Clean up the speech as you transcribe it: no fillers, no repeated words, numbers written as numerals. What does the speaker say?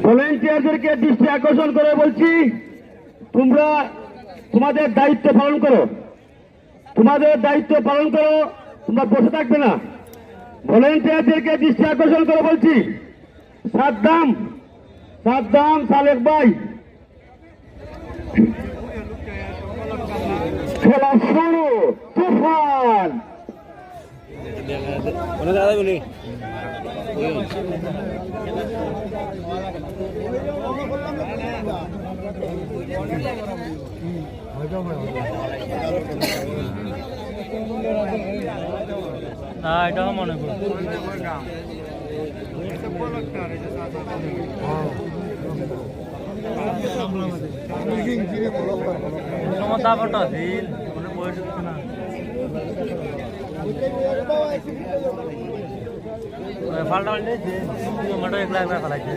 ভলেন্টিয়ারদেরকে দৃষ্টি আকর্ষণ করে বলছি, তোমরা তোমাদের দায়িত্ব পালন করো, তোমাদের দায়িত্ব পালন করো, তোমরা বসে থাকবে না। ভলেন্টিয়ারদেরকে দৃষ্টি আকর্ষণ করে বলছি, সাদ্দাম সালেক ভাই, খেলা শুরু, তুফান। না এটাও মনে করি দাবাটা দিল বয়স না পাল্টা পাল্টে মোটা 1 লাখ টাকা লাগছে।